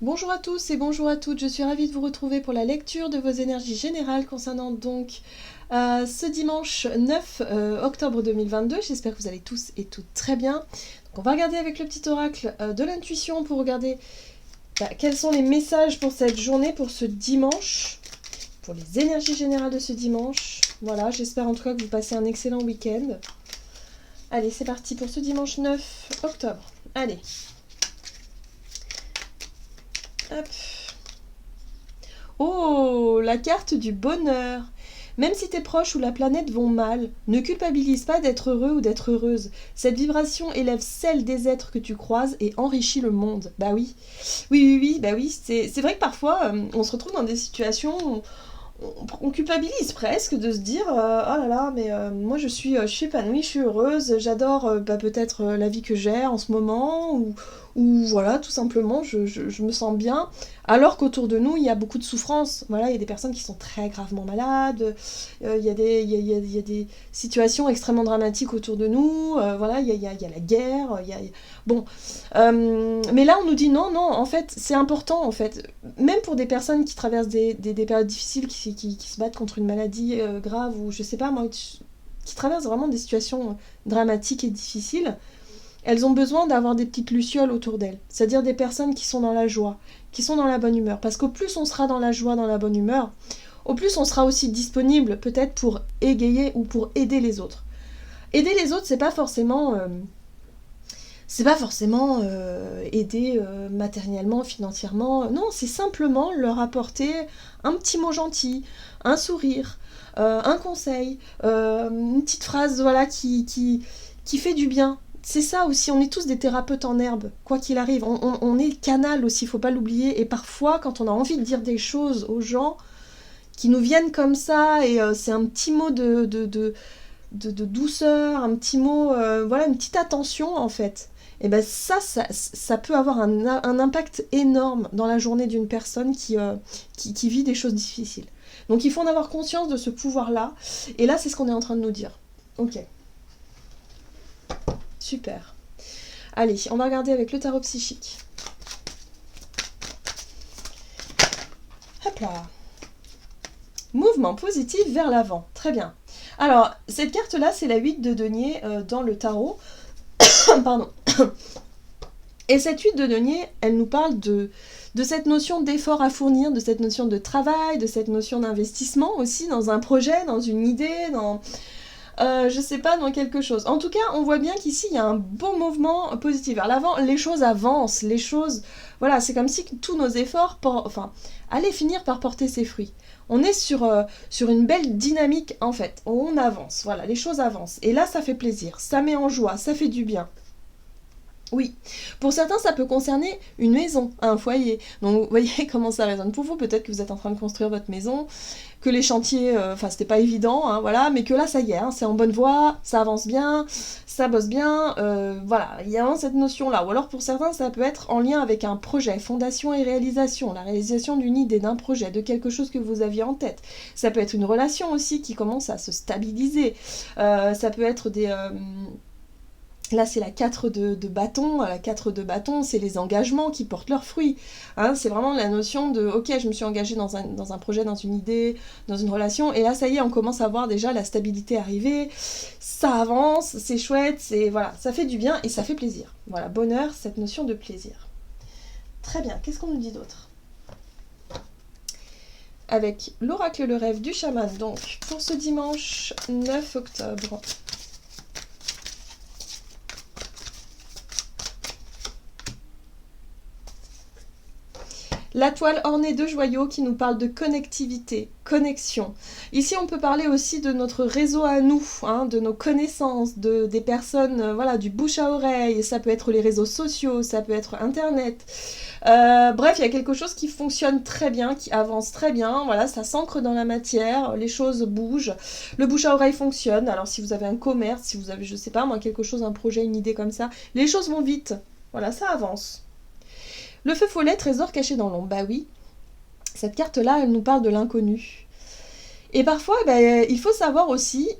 Bonjour à tous et bonjour à toutes, je suis ravie de vous retrouver pour la lecture de vos énergies générales concernant donc ce dimanche 9 octobre 2022. J'espère que vous allez tous et toutes très bien. Donc on va regarder avec le petit oracle de l'intuition pour regarder quels sont les messages pour cette journée, pour ce dimanche, pour les énergies générales de ce dimanche. Voilà, j'espère en tout cas que vous passez un excellent week-end. Allez, c'est parti pour ce dimanche 9 octobre. Allez. Hop. Oh, la carte du bonheur. Même si tes proches ou la planète vont mal, ne culpabilise pas d'être heureux ou d'être heureuse. Cette vibration élève celle des êtres que tu croises et enrichit le monde. Bah oui. Bah oui. C'est vrai que parfois, on se retrouve dans des situations où on culpabilise presque de se dire oh là là, mais moi je suis épanouie, je suis heureuse, j'adore peut-être la vie que j'ai en ce moment, ou voilà, tout simplement, je me sens bien, alors qu'autour de nous, il y a beaucoup de souffrance. Voilà, il y a des personnes qui sont très gravement malades, il y a des situations extrêmement dramatiques autour de nous, voilà, il y a la guerre, bon. Mais là, on nous dit non, en fait, c'est important, en fait. Même pour des personnes qui traversent des périodes difficiles, qui se battent contre une maladie grave, ou je sais pas moi, qui traversent vraiment des situations dramatiques et difficiles, elles ont besoin d'avoir des petites lucioles autour d'elles. C'est-à-dire des personnes qui sont dans la joie, qui sont dans la bonne humeur. Parce qu'au plus on sera dans la joie, dans la bonne humeur, au plus on sera aussi disponible peut-être pour égayer ou pour aider les autres. Aider les autres, c'est pas forcément aider matériellement, financièrement. Non, c'est simplement leur apporter un petit mot gentil, un sourire, un conseil, une petite phrase voilà, qui fait du bien. C'est ça aussi, on est tous des thérapeutes en herbe, quoi qu'il arrive. On est canal aussi, faut pas l'oublier. Et parfois, quand on a envie de dire des choses aux gens qui nous viennent comme ça, et c'est un petit mot de douceur, un petit mot, voilà, une petite attention en fait. Et ben ça peut avoir un impact énorme dans la journée d'une personne qui vit des choses difficiles. Donc il faut en avoir conscience de ce pouvoir-là. Et là, c'est ce qu'on est en train de nous dire. Ok. Super. Allez, on va regarder avec le tarot psychique. Hop là. Mouvement positif vers l'avant. Très bien. Alors, cette carte-là, c'est la 8 de denier dans le tarot. Pardon. Et cette 8 de denier, elle nous parle de cette notion d'effort à fournir, de cette notion de travail, de cette notion d'investissement aussi dans un projet, dans une idée, dans... je sais pas, dans quelque chose. En tout cas, on voit bien qu'ici, il y a un bon mouvement positif vers l'avant. Les choses avancent, les choses... Voilà, c'est comme si tous nos efforts allaient finir par porter ses fruits. On est sur une belle dynamique, en fait. On avance, voilà, les choses avancent. Et là, ça fait plaisir, ça met en joie, ça fait du bien. Oui, pour certains, ça peut concerner une maison, un foyer. Donc, vous voyez comment ça résonne pour vous. Peut-être que vous êtes en train de construire votre maison, que les chantiers, c'était pas évident, hein, voilà, mais que là, ça y est, hein, c'est en bonne voie, ça avance bien, ça bosse bien, voilà, il y a vraiment cette notion-là. Ou alors, pour certains, ça peut être en lien avec un projet, fondation et réalisation, la réalisation d'une idée, d'un projet, de quelque chose que vous aviez en tête. Ça peut être une relation aussi qui commence à se stabiliser. Ça peut être des... Là, c'est la 4 de bâton. La 4 de bâton, c'est les engagements qui portent leurs fruits. Hein, c'est vraiment la notion de « Ok, je me suis engagée dans un projet, dans une idée, dans une relation. » Et là, ça y est, on commence à voir déjà la stabilité arriver. Ça avance, c'est chouette, voilà, ça fait du bien et ça fait plaisir. Voilà, bonheur, cette notion de plaisir. Très bien, qu'est-ce qu'on nous dit d'autre ? Avec l'oracle le rêve du chaman, donc, pour ce dimanche 9 octobre. La toile ornée de joyaux qui nous parle de connectivité, connexion. Ici, on peut parler aussi de notre réseau à nous, hein, de nos connaissances, des personnes, voilà, du bouche à oreille. Ça peut être les réseaux sociaux, ça peut être Internet. Bref, il y a quelque chose qui fonctionne très bien, qui avance très bien. Voilà, ça s'ancre dans la matière, les choses bougent. Le bouche à oreille fonctionne. Alors, si vous avez un commerce, si vous avez, je sais pas moi, quelque chose, un projet, une idée comme ça, les choses vont vite. Voilà, ça avance. Le feu follet, trésor caché dans l'ombre. Bah oui, cette carte-là, elle nous parle de l'inconnu. Et parfois, il faut savoir aussi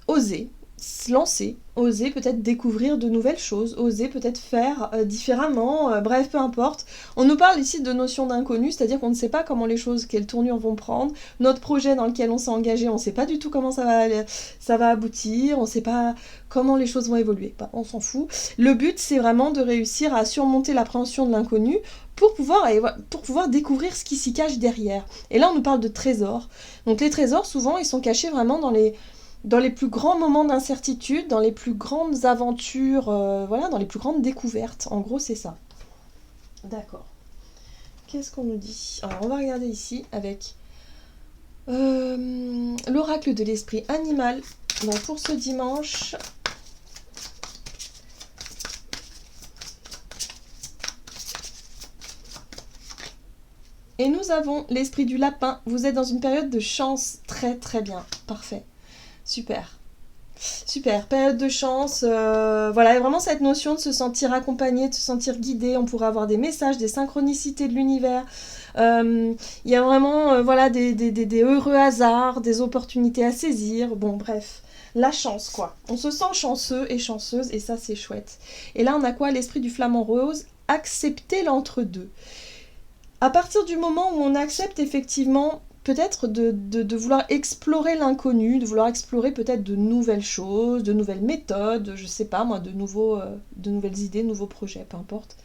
oser. se lancer, oser peut-être découvrir de nouvelles choses, oser peut-être faire différemment, bref, peu importe. On nous parle ici de notion d'inconnu, c'est-à-dire qu'on ne sait pas comment les choses, quelle tournure vont prendre. Notre projet dans lequel on s'est engagé, on ne sait pas du tout comment ça va aboutir, on ne sait pas comment les choses vont évoluer. Bah, on s'en fout. Le but, c'est vraiment de réussir à surmonter l'appréhension de l'inconnu pour pouvoir découvrir ce qui s'y cache derrière. Et là, on nous parle de trésors. Donc les trésors, souvent, ils sont cachés vraiment dans les plus grands moments d'incertitude, dans les plus grandes aventures, voilà, dans les plus grandes découvertes. En gros, c'est ça. D'accord. Qu'est-ce qu'on nous dit? Alors, on va regarder ici avec l'oracle de l'esprit animal. Donc, pour ce dimanche... Et nous avons l'esprit du lapin. Vous êtes dans une période de chance. Très très bien. Parfait. Super. Super, période de chance, voilà, et vraiment cette notion de se sentir accompagné, de se sentir guidé, on pourrait avoir des messages, des synchronicités de l'univers, il y a vraiment voilà, des heureux hasards, des opportunités à saisir, bon bref, la chance quoi, on se sent chanceux et chanceuse et ça c'est chouette. Et là on a quoi? L'esprit du flamant rose, accepter l'entre-deux. À partir du moment où on accepte effectivement peut-être de vouloir explorer l'inconnu, de vouloir explorer peut-être de nouvelles choses, de nouvelles méthodes, je sais pas moi, de nouvelles idées, de nouveaux projets, peu importe.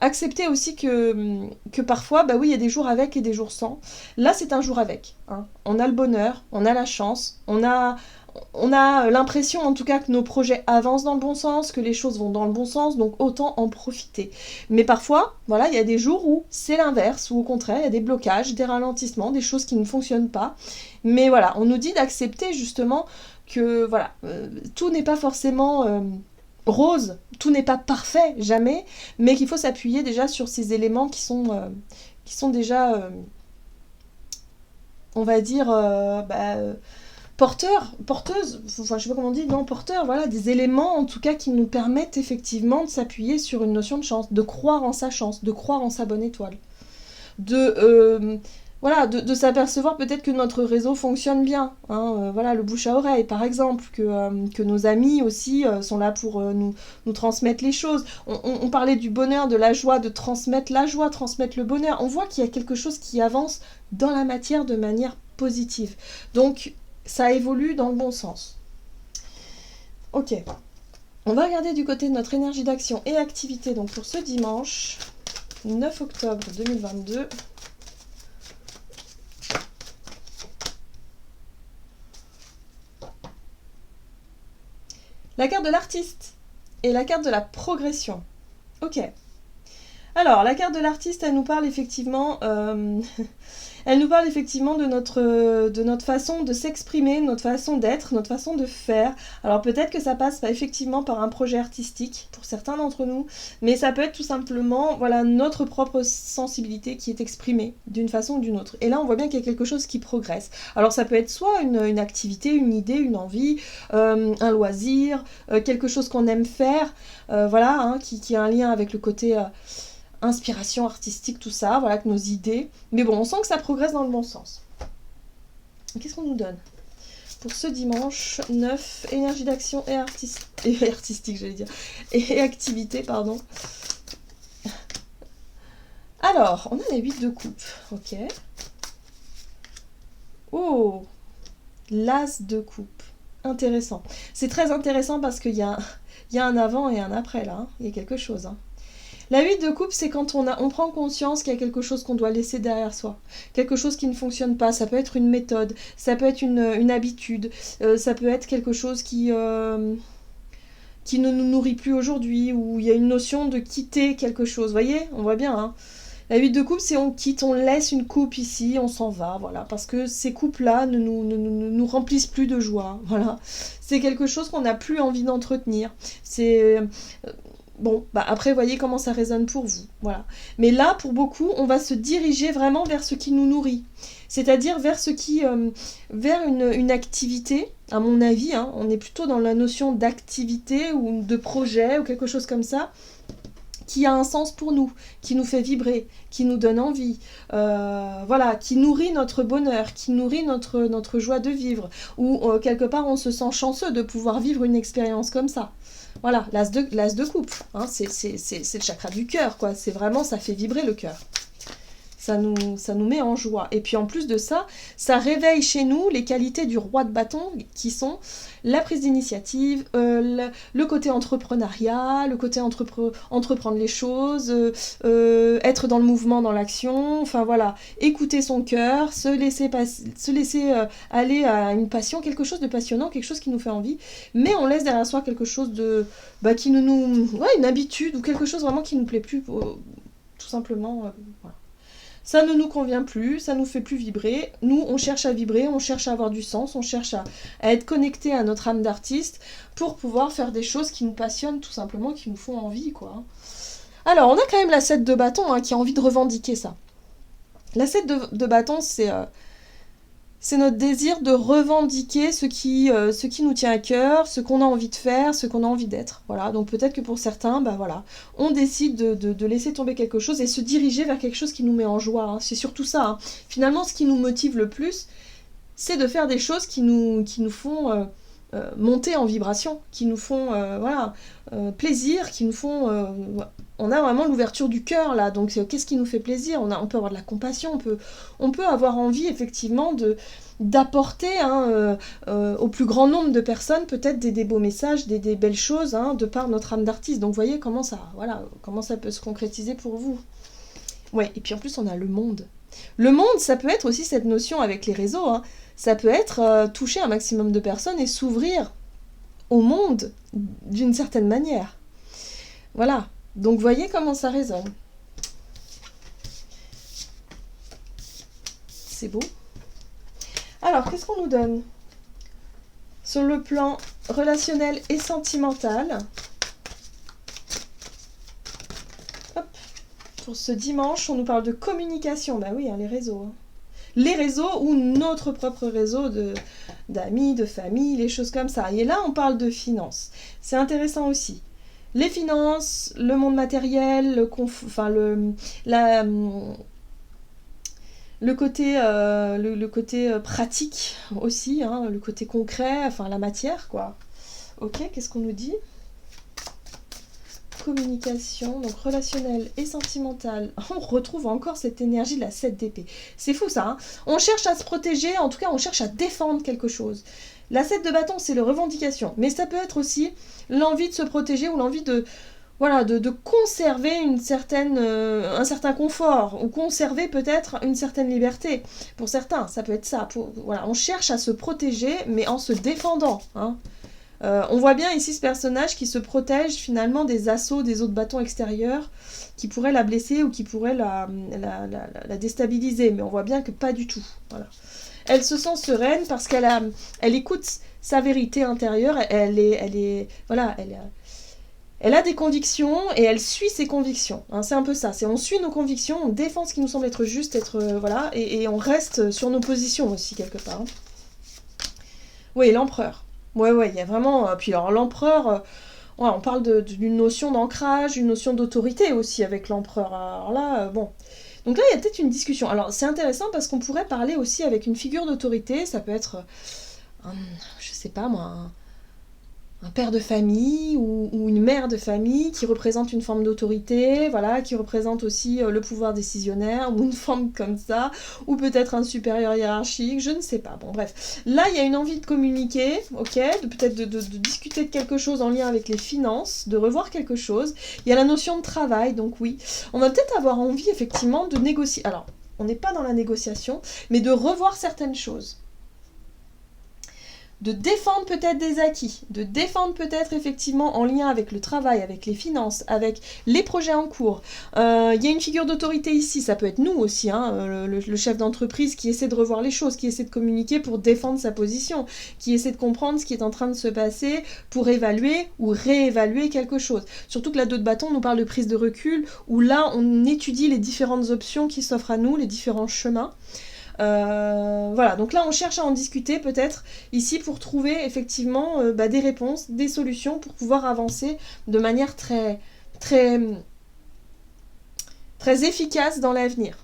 Accepter aussi que parfois, bah oui, il y a des jours avec et des jours sans. Là, c'est un jour avec. Hein. On a le bonheur, on a la chance, on a l'impression en tout cas que nos projets avancent dans le bon sens, que les choses vont dans le bon sens, donc autant en profiter. Mais parfois, voilà, il y a des jours où c'est l'inverse, ou au contraire, il y a des blocages, des ralentissements, des choses qui ne fonctionnent pas. Mais voilà, on nous dit d'accepter justement que voilà, tout n'est pas forcément rose, tout n'est pas parfait, jamais, mais qu'il faut s'appuyer déjà sur ces éléments qui sont déjà, on va dire, porteuses, enfin je sais pas comment on dit, non, porteurs, voilà, des éléments en tout cas qui nous permettent effectivement de s'appuyer sur une notion de chance, de croire en sa chance, de croire en sa bonne étoile, voilà, de s'apercevoir peut-être que notre réseau fonctionne bien, hein, voilà, le bouche à oreille par exemple, que nos amis aussi sont là pour nous transmettre les choses. On parlait du bonheur, de la joie, de transmettre la joie, transmettre le bonheur. On voit qu'il y a quelque chose qui avance dans la matière de manière positive. Donc, ça évolue dans le bon sens. Ok. On va regarder du côté de notre énergie d'action et activité, donc pour ce dimanche, 9 octobre 2022. La carte de l'artiste et la carte de la progression. Ok. Alors, la carte de l'artiste, elle nous parle effectivement... Elle nous parle effectivement de notre façon de s'exprimer, notre façon d'être, notre façon de faire. Alors peut-être que ça passe effectivement par un projet artistique pour certains d'entre nous, mais ça peut être tout simplement voilà, notre propre sensibilité qui est exprimée d'une façon ou d'une autre. Et là on voit bien qu'il y a quelque chose qui progresse. Alors ça peut être soit une activité, une idée, une envie, un loisir, quelque chose qu'on aime faire, voilà, hein, qui a un lien avec le côté... inspiration artistique, tout ça, voilà, que nos idées. Mais bon, on sent que ça progresse dans le bon sens. Qu'est-ce qu'on nous donne pour ce dimanche 9, énergie d'action et artistique, j'allais dire, et activité, pardon. Alors, on a la 8 de coupe, ok. Oh, l'as de coupe, intéressant. C'est très intéressant parce qu'il y a un avant et un après, là, hein. Il y a quelque chose, hein. La 8 de coupe, c'est quand on prend conscience qu'il y a quelque chose qu'on doit laisser derrière soi. Quelque chose qui ne fonctionne pas. Ça peut être une méthode, ça peut être une habitude, ça peut être quelque chose qui ne nous nourrit plus aujourd'hui, ou il y a une notion de quitter quelque chose. Vous voyez, on voit bien, hein. La 8 de coupe, c'est on quitte, on laisse une coupe ici, on s'en va, voilà. Parce que ces coupes-là ne nous remplissent plus de joie, voilà. C'est quelque chose qu'on n'a plus envie d'entretenir. C'est... Bon, bah après, voyez comment ça résonne pour vous, voilà. Mais là, pour beaucoup, on va se diriger vraiment vers ce qui nous nourrit. C'est-à-dire vers ce qui... vers une activité, à mon avis, hein, on est plutôt dans la notion d'activité ou de projet ou quelque chose comme ça, qui a un sens pour nous, qui nous fait vibrer, qui nous donne envie, voilà, qui nourrit notre bonheur, qui nourrit notre joie de vivre, ou quelque part on se sent chanceux de pouvoir vivre une expérience comme ça. Voilà, l'as de coupe, hein, c'est le chakra du cœur, quoi. C'est vraiment, ça fait vibrer le cœur. Ça nous met en joie. Et puis en plus de ça, ça réveille chez nous les qualités du roi de bâton, qui sont la prise d'initiative, le côté entrepreneuriat, le côté entreprendre les choses, être dans le mouvement, dans l'action, enfin voilà, écouter son cœur, se laisser aller à une passion, quelque chose de passionnant, quelque chose qui nous fait envie, mais on laisse derrière soi quelque chose de... qui ouais, une habitude, ou quelque chose vraiment qui nous plaît plus, tout simplement, voilà. Ça ne nous convient plus, ça nous fait plus vibrer. Nous, on cherche à vibrer, on cherche à avoir du sens, on cherche à être connecté à notre âme d'artiste pour pouvoir faire des choses qui nous passionnent, tout simplement, qui nous font envie, quoi. Alors, on a quand même la 7 de bâton, hein, qui a envie de revendiquer ça. La 7 de bâton, c'est notre désir de revendiquer ce qui nous tient à cœur, ce qu'on a envie de faire, ce qu'on a envie d'être. Voilà, donc peut-être que pour certains, voilà, on décide de laisser tomber quelque chose et se diriger vers quelque chose qui nous met en joie. Hein. C'est surtout ça. Hein. Finalement, ce qui nous motive le plus, c'est de faire des choses qui nous font monter en vibration, qui nous font plaisir, qui nous font... on a vraiment l'ouverture du cœur là, donc qu'est-ce qui nous fait plaisir, on peut avoir de la compassion, on peut avoir envie effectivement d'apporter au plus grand nombre de personnes peut-être des beaux messages, des belles choses, hein, de par notre âme d'artiste. Donc vous voyez comment ça peut se concrétiser pour vous. Ouais, et puis en plus on a le monde. Le monde, ça peut être aussi cette notion avec les réseaux, hein. Ça peut être toucher un maximum de personnes et s'ouvrir au monde d'une certaine manière. Voilà. Donc voyez comment ça résonne. C'est beau. Alors, qu'est-ce qu'on nous donne sur le plan relationnel et sentimental? Hop. Pour ce dimanche, on nous parle de communication. Bah oui, hein, les réseaux. Hein. Les réseaux ou notre propre réseau d'amis, de famille, les choses comme ça. Et là, on parle de finances. C'est intéressant aussi. Les finances, le monde matériel, le côté pratique aussi, hein, le côté concret, enfin la matière, quoi. Ok, qu'est-ce qu'on nous dit? Communication, donc relationnelle et sentimentale. On retrouve encore cette énergie de la 7 d'épée. C'est fou ça, hein. On cherche à se protéger, en tout cas on cherche à défendre quelque chose. La 7 de bâton, c'est la revendication, mais ça peut être aussi l'envie de se protéger ou l'envie de conserver un certain confort, ou conserver peut-être une certaine liberté. Pour certains, ça peut être ça. On cherche à se protéger, mais en se défendant, hein. On voit bien ici ce personnage qui se protège finalement des assauts des autres bâtons extérieurs qui pourraient la blesser ou qui pourraient la déstabiliser, mais on voit bien que pas du tout. Voilà. Elle se sent sereine parce elle écoute sa vérité intérieure, elle a des convictions et elle suit ses convictions. Hein, c'est un peu ça. On suit nos convictions, on défend ce qui nous semble être juste, et on reste sur nos positions aussi quelque part. Hein. Oui, l'empereur. Ouais, il y a vraiment... puis alors l'empereur, on parle d'une notion d'ancrage, une notion d'autorité aussi avec l'empereur. Alors là, bon... Donc là, il y a peut-être une discussion. Alors c'est intéressant parce qu'on pourrait parler aussi avec une figure d'autorité. Ça peut être, je sais pas moi, un père de famille ou une mère de famille qui représente une forme d'autorité, voilà, qui représente aussi le pouvoir décisionnaire, ou une forme comme ça, ou peut-être un supérieur hiérarchique, je ne sais pas. Bon, bref. Là, il y a une envie de communiquer, ok, peut-être de discuter de quelque chose en lien avec les finances, de revoir quelque chose. Il y a la notion de travail, donc oui. On va peut-être avoir envie, effectivement, de négocier. Alors, on n'est pas dans la négociation, mais de revoir certaines choses. De défendre peut-être des acquis, de défendre peut-être effectivement en lien avec le travail, avec les finances, avec les projets en cours. Il y a une figure d'autorité ici, ça peut être nous aussi, hein, le chef d'entreprise qui essaie de revoir les choses, qui essaie de communiquer pour défendre sa position, qui essaie de comprendre ce qui est en train de se passer pour évaluer ou réévaluer quelque chose. Surtout que la 2 de bâton nous parle de prise de recul, où là on étudie les différentes options qui s'offrent à nous, les différents chemins. Voilà, donc là on cherche à en discuter peut-être ici pour trouver effectivement des réponses, des solutions pour pouvoir avancer de manière très, très très efficace dans l'avenir.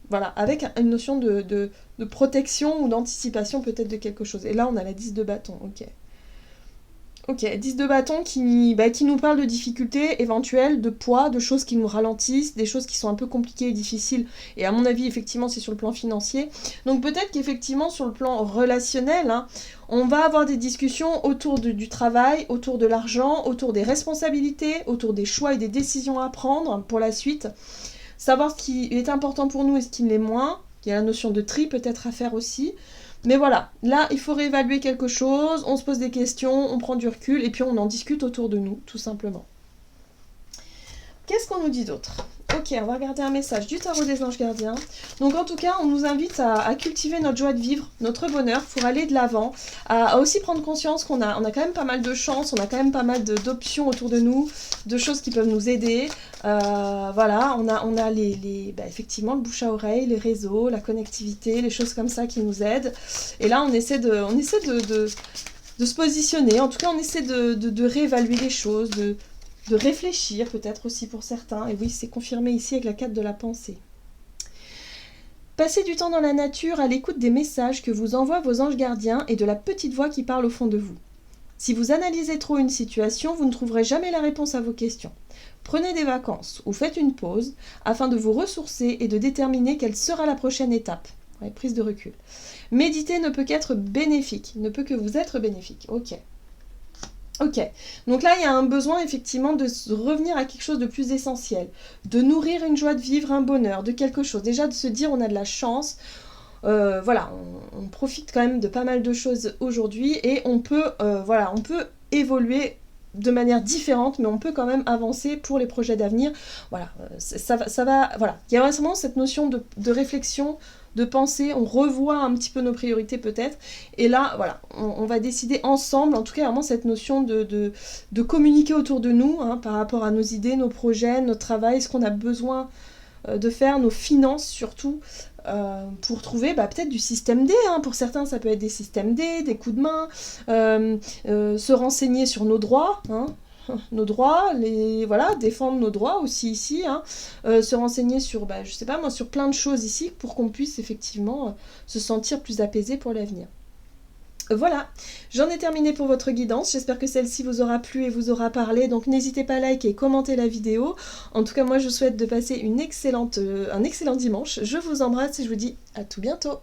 Voilà, avec une notion de protection ou d'anticipation peut-être de quelque chose. Et là, on a la 10 de bâton, ok. Ok, 10 de bâton qui nous parle de difficultés éventuelles, de poids, de choses qui nous ralentissent, des choses qui sont un peu compliquées et difficiles. Et à mon avis, effectivement, c'est sur le plan financier. Donc peut-être qu'effectivement, sur le plan relationnel, hein, on va avoir des discussions autour du travail, autour de l'argent, autour des responsabilités, autour des choix et des décisions à prendre pour la suite. Savoir ce qui est important pour nous et ce qui l'est moins. Il y a la notion de tri peut-être à faire aussi. Mais voilà, là, il faut réévaluer quelque chose, on se pose des questions, on prend du recul, et puis on en discute autour de nous, tout simplement. Qu'est-ce qu'on nous dit d'autre? Ok, on va regarder un message du tarot des anges gardiens. Donc en tout cas, on nous invite à cultiver notre joie de vivre, notre bonheur, pour aller de l'avant, à aussi prendre conscience qu'on a quand même pas mal de chance, on a quand même pas mal d'options autour de nous, de choses qui peuvent nous aider. Voilà, on a effectivement le bouche à oreille, les réseaux, la connectivité, les choses comme ça qui nous aident. Et là, on essaie de se positionner, en tout cas on essaie de réévaluer les choses, de réfléchir peut-être aussi pour certains. Et oui, c'est confirmé ici avec la 4 de la pensée. Passez du temps dans la nature à l'écoute des messages que vous envoient vos anges gardiens et de la petite voix qui parle au fond de vous. Si vous analysez trop une situation, vous ne trouverez jamais la réponse à vos questions. Prenez des vacances ou faites une pause afin de vous ressourcer et de déterminer quelle sera la prochaine étape. Ouais, prise de recul. Méditer ne peut qu'être bénéfique, ne peut que vous être bénéfique. Ok, donc là il y a un besoin effectivement de revenir à quelque chose de plus essentiel, de nourrir une joie de vivre, un bonheur, de quelque chose. Déjà de se dire on a de la chance, voilà, on profite quand même de pas mal de choses aujourd'hui et on peut évoluer de manière différente, mais on peut quand même avancer pour les projets d'avenir. Voilà, ça va, voilà. Il y a vraiment cette notion de réflexion, de pensée, on revoit un petit peu nos priorités peut-être, et là, voilà, on va décider ensemble, en tout cas vraiment cette notion de communiquer autour de nous, hein, par rapport à nos idées, nos projets, notre travail, ce qu'on a besoin de faire, nos finances surtout, pour trouver peut-être du système D, hein. Pour certains ça peut être des systèmes D, des coups de main, se renseigner sur nos droits, hein. Nos droits, défendre nos droits aussi ici, hein. Se renseigner sur, je sais pas moi, sur plein de choses ici pour qu'on puisse effectivement se sentir plus apaisé pour l'avenir. Voilà, j'en ai terminé pour votre guidance, j'espère que celle-ci vous aura plu et vous aura parlé, donc n'hésitez pas à liker et commenter la vidéo. En tout cas, moi je vous souhaite de passer un excellent dimanche, je vous embrasse et je vous dis à tout bientôt.